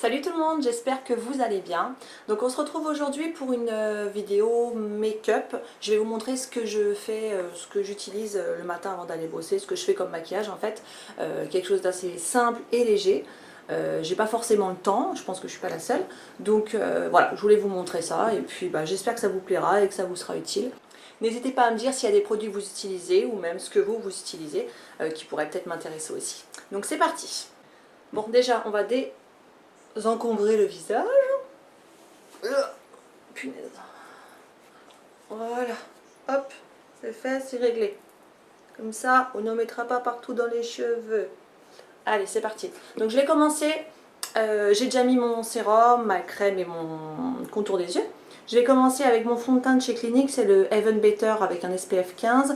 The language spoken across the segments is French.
Salut tout le monde, j'espère que vous allez bien. Donc on se retrouve aujourd'hui pour une vidéo make-up. Je vais vous montrer ce que je fais, ce que j'utilise le matin avant d'aller bosser, ce que je fais comme maquillage en fait. Quelque chose d'assez simple et léger. J'ai pas forcément le temps, je pense que je suis pas la seule. Donc voilà, je voulais vous montrer ça et puis j'espère que ça vous plaira et que ça vous sera utile. N'hésitez pas à me dire s'il y a des produits que vous utilisez ou même ce que vous utilisez qui pourraient peut-être m'intéresser aussi. Donc c'est parti. Bon déjà on va encombrer le visage. Punaise. Voilà. Hop, c'est fait, c'est réglé. Comme ça, on ne mettra pas partout dans les cheveux. Allez, c'est parti. Donc je vais commencer. J'ai déjà mis mon sérum, ma crème et mon contour des yeux. Je vais commencer avec mon fond de teint de chez Clinique, c'est le Even Better avec un SPF 15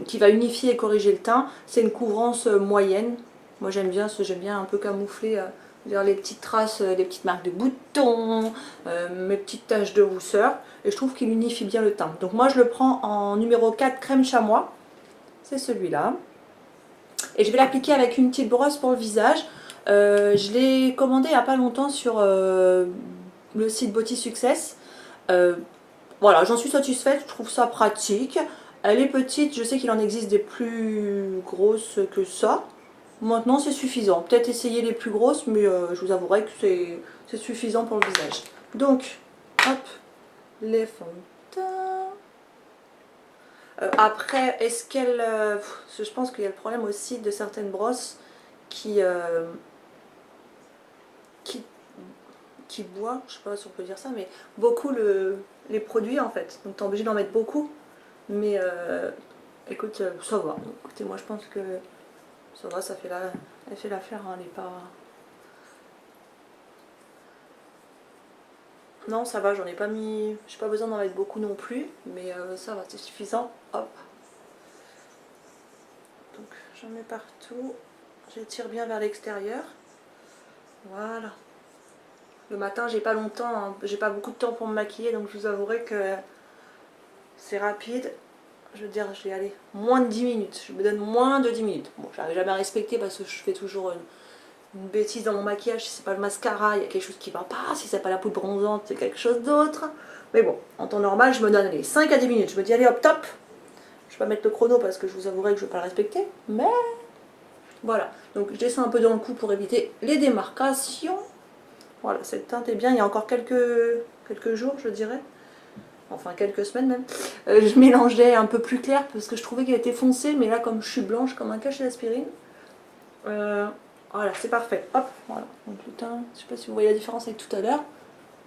qui va unifier et corriger le teint. C'est une couvrance moyenne. Moi j'aime bien un peu camoufler les petites traces, les petites marques de boutons, mes petites taches de rousseur. Et je trouve qu'il unifie bien le teint. Donc moi je le prends en numéro 4 crème chamois. C'est celui-là. Et je vais l'appliquer avec une petite brosse pour le visage. Je l'ai commandé il n'y a pas longtemps sur le site Body Success. Voilà, j'en suis satisfaite, je trouve ça pratique. Elle est petite, je sais qu'il en existe des plus grosses que ça. Maintenant c'est suffisant. Peut-être essayer les plus grosses, mais je vous avouerai que c'est suffisant pour le visage. Donc, hop, les fonds de teint. Après, est-ce qu'elle... je pense qu'il y a le problème aussi de certaines brosses qui boit, je sais pas si on peut dire ça, mais beaucoup les produits en fait. Donc tu es obligé d'en mettre beaucoup. Mais écoute, ça va. Écoutez, moi je pense que ça va, elle fait l'affaire, hein, elle est pas... Non, ça va, j'en ai pas mis... J'ai pas besoin d'en mettre beaucoup non plus, mais ça va, c'est suffisant. Hop. Donc j'en mets partout. J'étire bien vers l'extérieur. Voilà. Le matin, j'ai pas longtemps, hein, j'ai pas beaucoup de temps pour me maquiller, donc je vous avouerai que c'est rapide. Je veux dire, je vais aller moins de 10 minutes. Je me donne moins de 10 minutes. Bon, j'arrive jamais à respecter parce que je fais toujours une bêtise dans mon maquillage. Si c'est pas le mascara, il y a quelque chose qui va pas. Si c'est pas la poudre bronzante, c'est quelque chose d'autre. Mais bon, en temps normal, je me donne les 5 à 10 minutes. Je me dis, allez hop, top. Je vais pas mettre le chrono parce que je vous avouerai que je vais pas le respecter. Mais voilà. Donc je descends un peu dans le cou pour éviter les démarcations. Voilà, cette teinte est bien. Il y a encore quelques jours, je dirais. Enfin, quelques semaines même. Je mélangeais un peu plus clair parce que je trouvais qu'elle était foncée. Mais là, comme je suis blanche comme un cachet d'aspirine, voilà, c'est parfait. Hop, voilà. Donc le teint, je sais pas si vous voyez la différence avec tout à l'heure.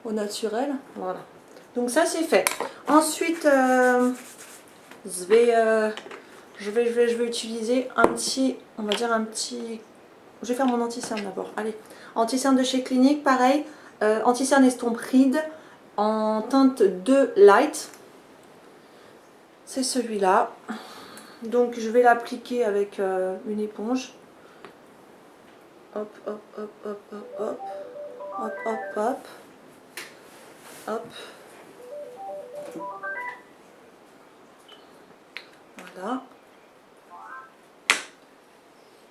Au naturel. Voilà. Donc ça, c'est fait. Ensuite, je vais utiliser un petit, on va dire un petit... Je vais faire mon anti-cerne d'abord. Allez, anti-cerne de chez Clinique, pareil. Anti-cerne estompe ride en teinte 2 light. C'est celui-là. Donc je vais l'appliquer avec une éponge. Hop, hop, hop, hop, hop, hop. Hop, hop, hop. Hop. Voilà.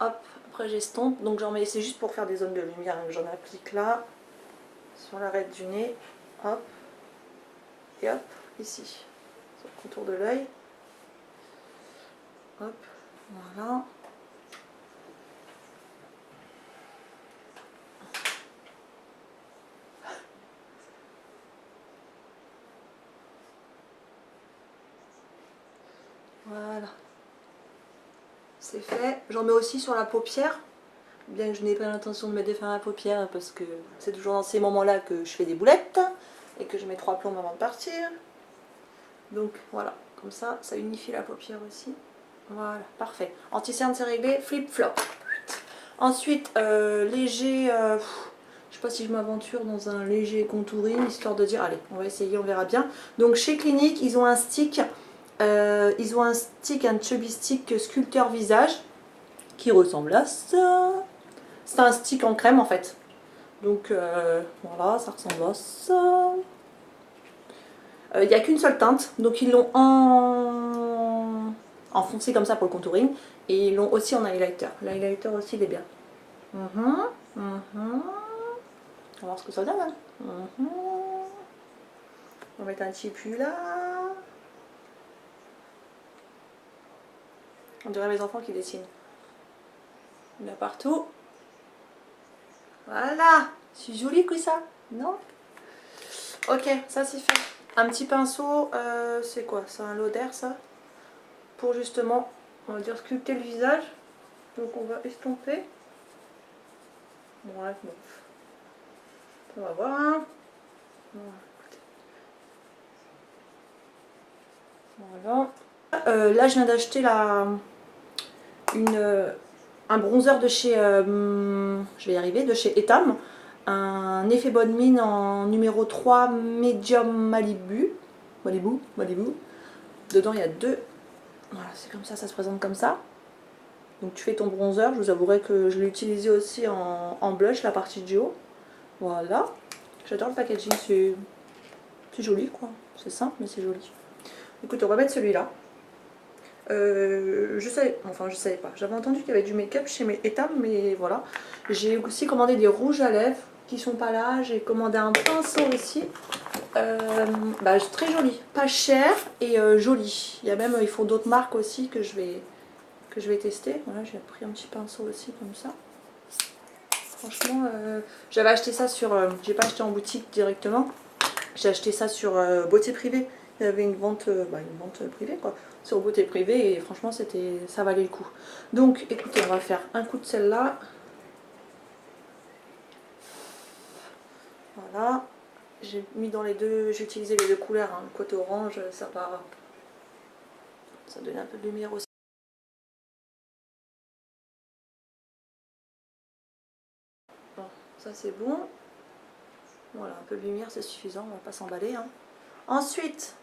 Hop, après j'estompe. Donc j'en mets, c'est juste pour faire des zones de lumière. J'en applique là, sur l'arête du nez. Hop. Et hop, ici. Sur le contour de l'œil. Hop, voilà. Voilà. C'est fait. J'en mets aussi sur la paupière. Bien que je n'ai pas l'intention de mettre des fards à la paupière parce que c'est toujours dans ces moments-là que je fais des boulettes et que je mets 3 plombs avant de partir. Donc voilà, comme ça, ça unifie la paupière aussi. Voilà, parfait. Anti-cerne, c'est réglé. Flip-flop. Ensuite, léger... je sais pas si je m'aventure dans un léger contouring, histoire de dire, allez, on va essayer, on verra bien. Donc chez Clinique, ils ont un stick, un chubby stick sculpteur visage, qui ressemble à ça. C'est un stick en crème en fait. Donc voilà, ça ressemble à ça. Il n'y a qu'une seule teinte, donc ils l'ont en foncé comme ça pour le contouring. Et ils l'ont aussi en highlighter. L'highlighter aussi il est bien. On va voir ce que ça donne. Hein. On va mettre un petit pu là. On dirait mes enfants qui dessinent. Il y en a partout. Voilà. C'est joli que ça, non? Ok, ça c'est fait. Un petit pinceau, c'est quoi? C'est un lauder ça? Pour justement, on va dire sculpter le visage. Donc on va estomper. Bref, bon. On va voir. Hein. Voilà. Là je viens d'acheter un bronzer de chez, je vais y arriver, de chez Etam. Un effet bonne mine en numéro 3 Medium Malibu. Malibu. Dedans il y a deux. Voilà, c'est comme ça se présente comme ça. Donc tu fais ton bronzer, je vous avouerai que je l'ai utilisé aussi en blush, la partie du haut. Voilà. J'adore le packaging, c'est joli quoi. C'est simple mais c'est joli. Écoute, on va mettre celui-là. Je savais pas. J'avais entendu qu'il y avait du make-up chez mes Etam, mais voilà. J'ai aussi commandé des rouges à lèvres qui sont pas là. J'ai commandé un pinceau aussi. Très joli, pas cher et joli. Il y a même, ils font d'autres marques aussi que je vais tester. Voilà, j'ai pris un petit pinceau aussi comme ça. Franchement, j'avais acheté ça sur, j'ai pas acheté en boutique directement. J'ai acheté ça sur Beauté Privée. Il y avait une vente privée quoi, sur Beauté Privée et franchement ça valait le coup. Donc écoutez, on va faire un coup de celle-là. Voilà. J'ai mis dans les deux, j'ai utilisé les deux couleurs, hein. Le côté orange, ça donne un peu de lumière aussi. Bon, ça c'est bon. Voilà, un peu de lumière c'est suffisant, on va pas s'emballer. Hein. Ensuite,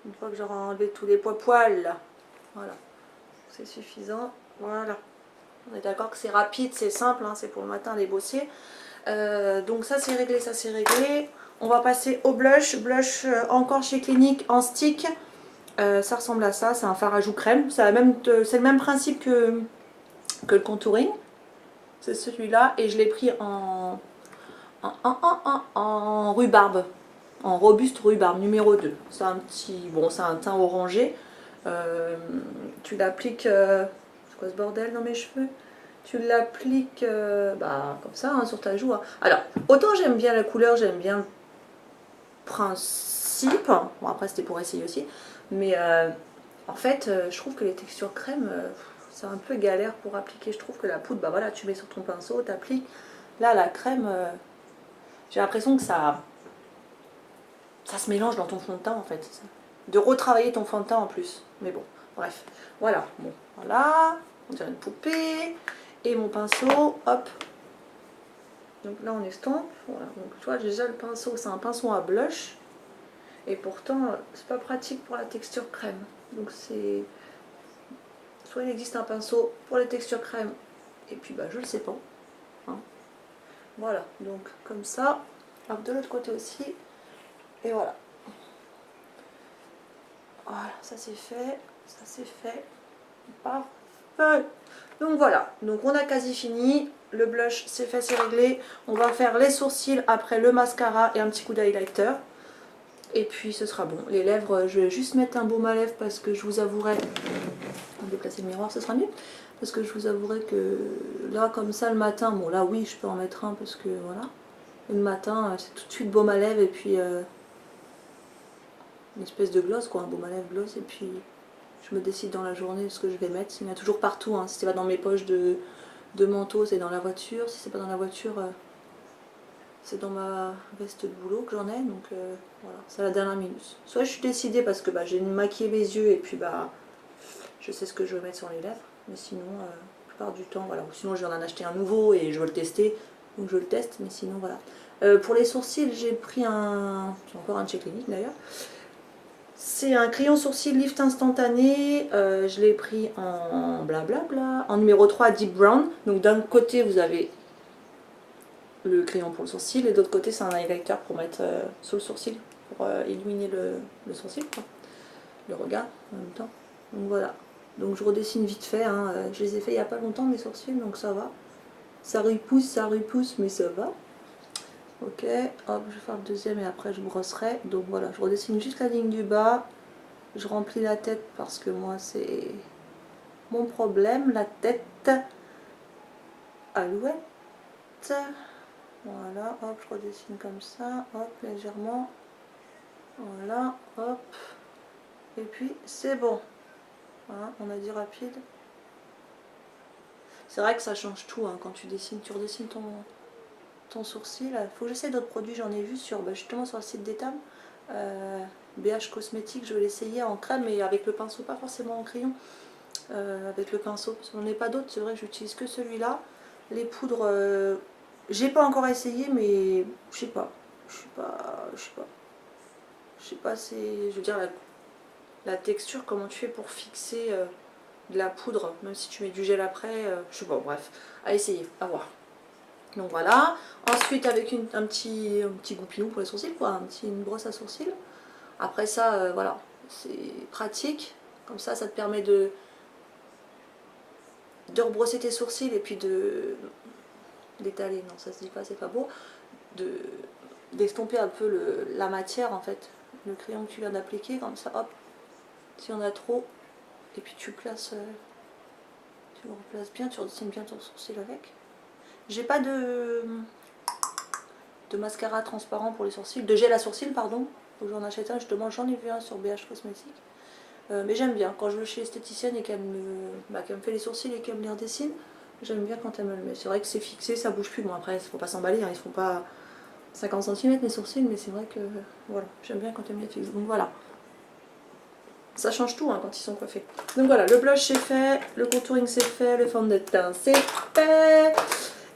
une fois que j'aurai enlevé tous les poils, voilà, c'est suffisant. Voilà. On est d'accord que c'est rapide, c'est simple, hein, c'est pour le matin aller bosser. Donc ça c'est réglé, ça c'est réglé. On va passer au blush. Blush encore chez Clinique en stick. Ça ressemble à ça, c'est un fard à joues crème. C'est le même principe que le contouring. C'est celui-là et je l'ai pris en rhubarbe. En robuste rhubarbe numéro 2. C'est un petit, bon c'est un teint orangé. Tu l'appliques, c'est quoi ce bordel dans mes cheveux? Tu l'appliques comme ça hein, sur ta joue. Hein. Alors, autant j'aime bien la couleur, j'aime bien le principe. Bon, après, c'était pour essayer aussi. Mais en fait, je trouve que les textures crème, c'est un peu galère pour appliquer. Je trouve que la poudre, bah voilà, tu mets sur ton pinceau, tu appliques. Là, la crème, j'ai l'impression que ça se mélange dans ton fond de teint en fait. De retravailler ton fond de teint en plus. Mais bon, bref. Voilà. Bon, voilà. On dirait une poupée. Et mon pinceau, hop. Donc là on estompe. Voilà. Donc tu vois déjà le pinceau, c'est un pinceau à blush. Et pourtant c'est pas pratique pour la texture crème. Donc c'est... Soit il existe un pinceau pour les textures crème. Et puis bah je le sais pas. Hein. Voilà. Donc comme ça. Hop, de l'autre côté aussi. Et voilà. Voilà, ça c'est fait. Ça c'est fait. Parfait. Donc voilà, donc on a quasi fini, le blush c'est fait, c'est réglé, on va faire les sourcils après le mascara et un petit coup d'highlighter et puis ce sera bon. Les lèvres, je vais juste mettre un baume à lèvres parce que je vous avouerai, on va déplacer le miroir, ce sera mieux, parce que je vous avouerai que là comme ça le matin, bon là oui je peux en mettre un parce que voilà, le matin c'est tout de suite baume à lèvres et puis une espèce de gloss quoi, un baume à lèvres gloss et puis... Je me décide dans la journée ce que je vais mettre. Il y en a toujours partout. Hein. Si c'est pas dans mes poches de manteau, c'est dans la voiture. Si c'est pas dans la voiture, c'est dans ma veste de boulot que j'en ai. Donc voilà, c'est à la dernière minute. Soit je suis décidée parce que j'ai maquillé mes yeux et puis je sais ce que je vais mettre sur les lèvres. Mais sinon, la plupart du temps, voilà. Ou sinon, je viens d'en acheter un nouveau et je veux le tester. Donc je le teste. Mais sinon, voilà. Pour les sourcils, j'ai pris j'ai encore un de chez Clinique d'ailleurs. C'est un crayon sourcil lift instantané, je l'ai pris en blablabla, en numéro 3 Deep Brown. Donc d'un côté vous avez le crayon pour le sourcil et de l'autre côté c'est un highlighter pour mettre sur le sourcil, pour illuminer le sourcil, quoi. Le regard en même temps. Donc voilà, donc je redessine vite fait, hein. Je les ai fait il n'y a pas longtemps mes sourcils donc ça va. Ça repousse mais ça va. Ok, hop, je vais faire le deuxième et après je brosserai. Donc voilà, je redessine juste la ligne du bas. Je remplis la tête parce que moi c'est mon problème, la tête. Alouette. Voilà, hop, je redessine comme ça, hop, légèrement. Voilà, hop. Et puis c'est bon. Voilà, on a dit rapide. C'est vrai que ça change tout hein, quand tu dessines. Tu redessines ton sourcil. Il faut que j'essaie d'autres produits. J'en ai vu sur, justement sur le site d'Etam. BH Cosmétiques, je vais l'essayer en crème et avec le pinceau, pas forcément en crayon. Avec le pinceau, parce qu'on n'en ai pas d'autres. C'est vrai que j'utilise que celui-là. Les poudres, j'ai pas encore essayé, mais je sais pas. Je sais pas, c'est, je veux dire, la texture, comment tu fais pour fixer de la poudre, même si tu mets du gel après, je sais pas, bref, à essayer, à voir. Donc voilà, ensuite avec un petit goupillon pour les sourcils, quoi, une brosse à sourcils. Après ça, voilà, c'est pratique, comme ça te permet de rebrosser tes sourcils et puis d'étaler, non ça se dit pas, c'est pas beau, d'estomper un peu la matière en fait, le crayon que tu viens d'appliquer, comme ça, hop, s'il y en a trop, et puis tu places, tu le replaces bien, tu redessines bien ton sourcil avec. J'ai pas de mascara transparent pour les sourcils, de gel à sourcils pardon, faut que j'en achète un, justement j'en ai vu un sur BH Cosmétiques. Mais j'aime bien, quand je vais chez l'esthéticienne et qu'elle me fait les sourcils et qu'elle me les redessine, j'aime bien quand elle me le met. C'est vrai que c'est fixé, ça bouge plus, bon après il faut pas s'emballer, hein, ils font pas 50 cm les sourcils, mais c'est vrai que voilà, j'aime bien quand elle me les fixe, donc voilà. Ça change tout hein, quand ils sont coiffés. Donc voilà, le blush c'est fait, le contouring c'est fait, le fond de teint c'est fait.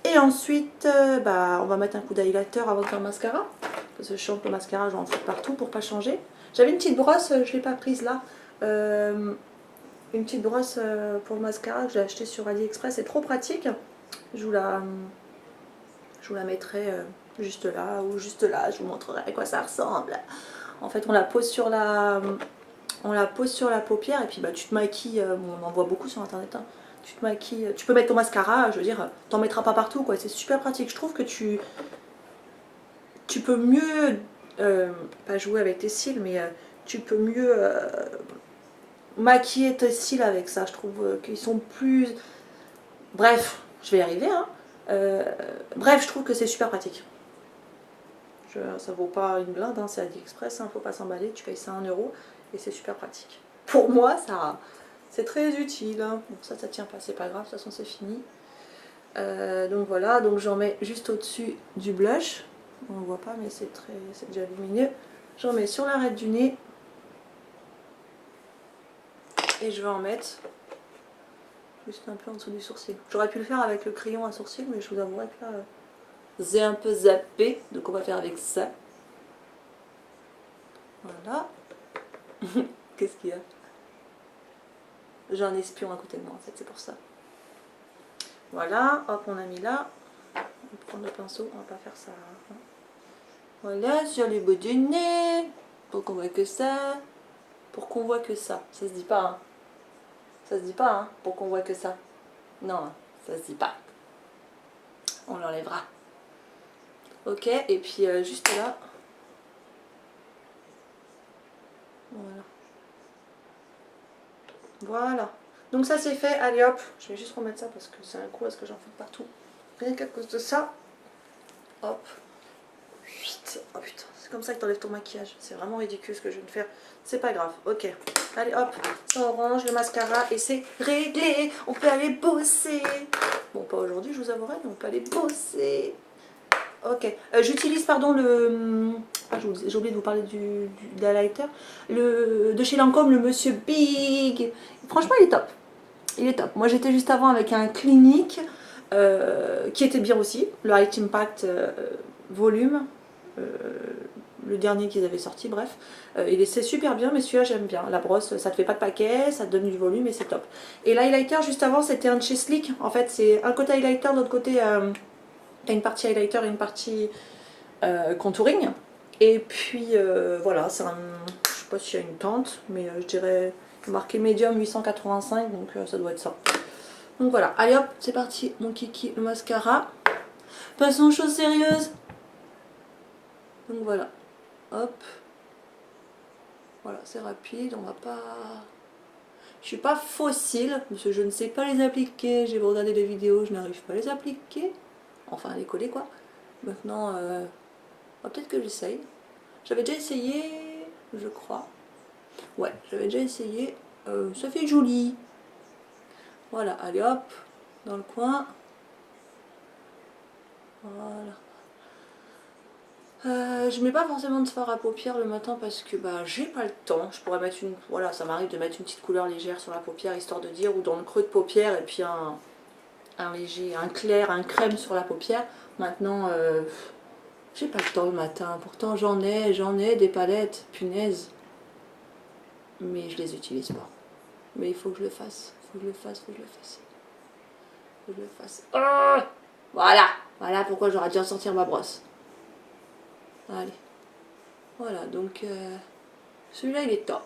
Et ensuite, on va mettre un coup d'highlighter avant de faire le mascara. Parce que je chante le mascara, j'en fous partout pour pas changer. J'avais une petite brosse, je ne l'ai pas prise là. Une petite brosse pour le mascara que j'ai acheté sur AliExpress, c'est trop pratique. Je vous la mettrai juste là ou juste là, je vous montrerai à quoi ça ressemble. En fait, on la pose sur la paupière et puis tu te maquilles, on en voit beaucoup sur internet. Hein. Tu te maquilles, tu peux mettre ton mascara, je veux dire, t'en mettras pas partout quoi, c'est super pratique. Je trouve que tu peux mieux, pas jouer avec tes cils, mais tu peux mieux maquiller tes cils avec ça. Je trouve qu'ils sont plus... Bref, je vais y arriver. Hein. Bref, je trouve que c'est super pratique. Ça vaut pas une blinde, hein, c'est AliExpress, hein, faut pas s'emballer, tu payes ça 1 € et c'est super pratique. Pour moi, ça... c'est très utile. Hein. Bon, ça tient pas, c'est pas grave, de toute façon c'est fini. Donc voilà, donc j'en mets juste au-dessus du blush. On ne voit pas, mais c'est déjà lumineux. J'en mets sur l'arête du nez. Et je vais en mettre juste un peu en dessous du sourcil. J'aurais pu le faire avec le crayon à sourcil, mais je vous avouerai que là, j'ai un peu zappé. Donc on va faire avec ça. Voilà. Qu'est-ce qu'il y a? J'ai un espion à côté de moi, en fait, c'est pour ça. Voilà, hop, on a mis là. On va prendre le pinceau, on va pas faire ça. Voilà, sur les bouts du nez. Pour qu'on voit que ça. Pour qu'on voit que ça. Ça se dit pas, hein. Ça se dit pas, hein, pour qu'on voit que ça. Non, hein, ça se dit pas. On l'enlèvera. Ok, et puis juste là. Voilà. Voilà. Donc ça c'est fait. Allez hop, je vais juste remettre ça parce que c'est un coup à ce que j'en fais partout. Rien qu'à cause de ça. Hop. Oh putain, c'est comme ça que t'enlèves ton maquillage. C'est vraiment ridicule ce que je viens de faire. C'est pas grave. Ok. Allez hop, ça on range le mascara et c'est réglé. On peut aller bosser. Bon, pas aujourd'hui, je vous avouerai, mais on peut aller bosser. Ok. J'utilise, pardon, j'ai oublié de vous parler du highlighter. De chez Lancôme, le Monsieur Big. Franchement, il est top. Il est top. Moi, j'étais juste avant avec un Clinique qui était bien aussi. Le High Impact Volume. Le dernier qu'ils avaient sorti, bref. C'est super bien, mais celui-là, j'aime bien. La brosse, ça te fait pas de paquet, ça te donne du volume et c'est top. Et l'highlighter, juste avant, c'était un de chez Sleek. En fait, c'est un côté highlighter, de l'autre côté... T'as une partie highlighter et une partie contouring. Et puis voilà, c'est un... Je sais pas s'il y a une teinte, mais je dirais marqué médium 885, donc ça doit être ça. Donc voilà, allez hop, c'est parti, mon kiki, le mascara. Passons aux choses sérieuses. Donc voilà, hop. Voilà, c'est rapide, on va pas... Je suis pas fossile, parce que je ne sais pas les appliquer. J'ai regardé des vidéos, je n'arrive pas à les appliquer. Enfin, à les coller quoi. Maintenant, peut-être que j'essaye. J'avais déjà essayé, je crois. Ouais, j'avais déjà essayé. Ça fait joli. Voilà, allez hop, dans le coin. Voilà. Je mets pas forcément de fard à paupières le matin parce que bah j'ai pas le temps. Je pourrais mettre une... Voilà, ça m'arrive de mettre une petite couleur légère sur la paupière histoire de dire, ou dans le creux de paupière, et puis un léger, un clair, un crème sur la paupière. Maintenant, j'ai pas le temps le matin. Pourtant j'en ai des palettes, punaise. Mais je les utilise pas. Mais il faut que je le fasse. Faut que je le fasse, faut que je le fasse. Faut que je le fasse. Ah, voilà. Voilà pourquoi j'aurais dû en sortir ma brosse. Allez. Voilà, donc celui-là il est top.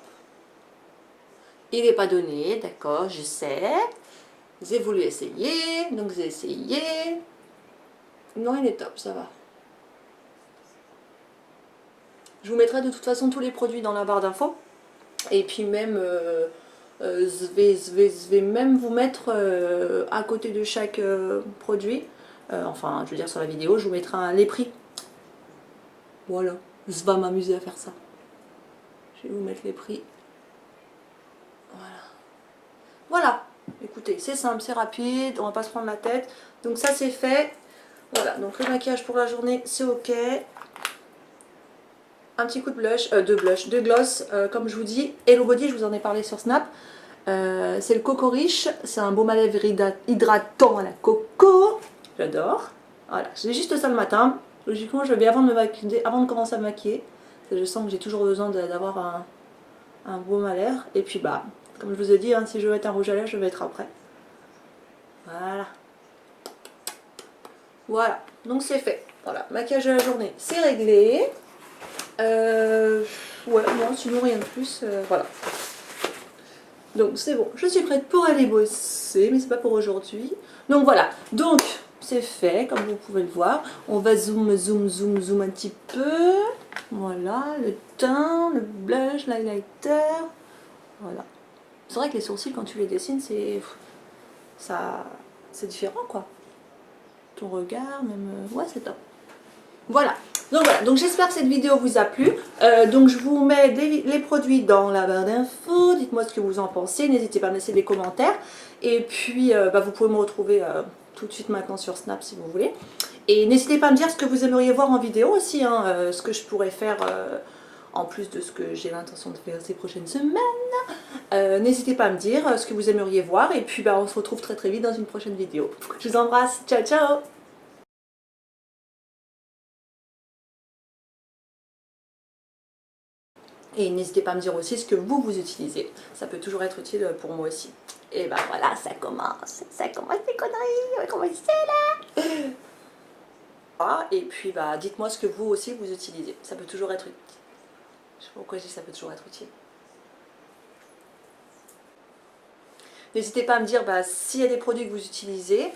Il n'est pas donné, d'accord, je sais. J'ai voulu essayer, donc j'ai essayé. Non, il est top, ça va. Je vous mettrai de toute façon tous les produits dans la barre d'infos. Et puis même, je vais même vous mettre à côté de chaque produit. Enfin, je veux dire sur la vidéo, je vous mettrai les prix. Voilà, je vais m'amuser à faire ça. Je vais vous mettre les prix. Voilà. Voilà, écoutez, c'est simple, c'est rapide, on va pas se prendre la tête. Donc ça c'est fait. Voilà, donc le maquillage pour la journée, c'est ok. Un petit coup de de gloss, comme je vous dis. Hello Body, je vous en ai parlé sur Snap. C'est le Coco Riche, c'est un baume à lèvres hydratant à la coco. J'adore. Voilà, j'ai juste ça le matin. Logiquement, je le mets avant de commencer à me maquiller. Je sens que j'ai toujours besoin d'avoir un baume à lèvres. Et puis bah, comme je vous ai dit, hein, si je veux mettre un rouge à lèvres, je vais mettre après. Voilà. Voilà, donc c'est fait. Voilà, maquillage de la journée, c'est réglé. Ouais, non, sinon rien de plus. Voilà. Donc c'est bon, je suis prête pour aller bosser, mais c'est pas pour aujourd'hui. Donc voilà, donc c'est fait, comme vous pouvez le voir. On va zoom un petit peu. Voilà, le teint, le blush, l'highlighter. Voilà. C'est vrai que les sourcils, quand tu les dessines, c'est différent quoi. Ton regard, même... ouais, c'est top. Voilà. Donc j'espère que cette vidéo vous a plu. Donc je vous mets les produits dans la barre d'infos. Dites-moi ce que vous en pensez. N'hésitez pas à me laisser des commentaires. Et puis vous pouvez me retrouver tout de suite maintenant sur Snap si vous voulez. Et n'hésitez pas à me dire ce que vous aimeriez voir en vidéo aussi. Hein, ce que je pourrais faire en plus de ce que j'ai l'intention de faire ces prochaines semaines. N'hésitez pas à me dire ce que vous aimeriez voir. Et puis on se retrouve très vite dans une prochaine vidéo. Je vous embrasse. Ciao, ciao! Et n'hésitez pas à me dire aussi ce que vous utilisez. Ça peut toujours être utile pour moi aussi. Et bah voilà, ça commence les conneries, on va commencer là. Ah, et puis bah dites-moi ce que vous aussi vous utilisez. Ça peut toujours être utile. Je sais pas pourquoi je dis ça peut toujours être utile. N'hésitez pas à me dire bah, s'il y a des produits que vous utilisez.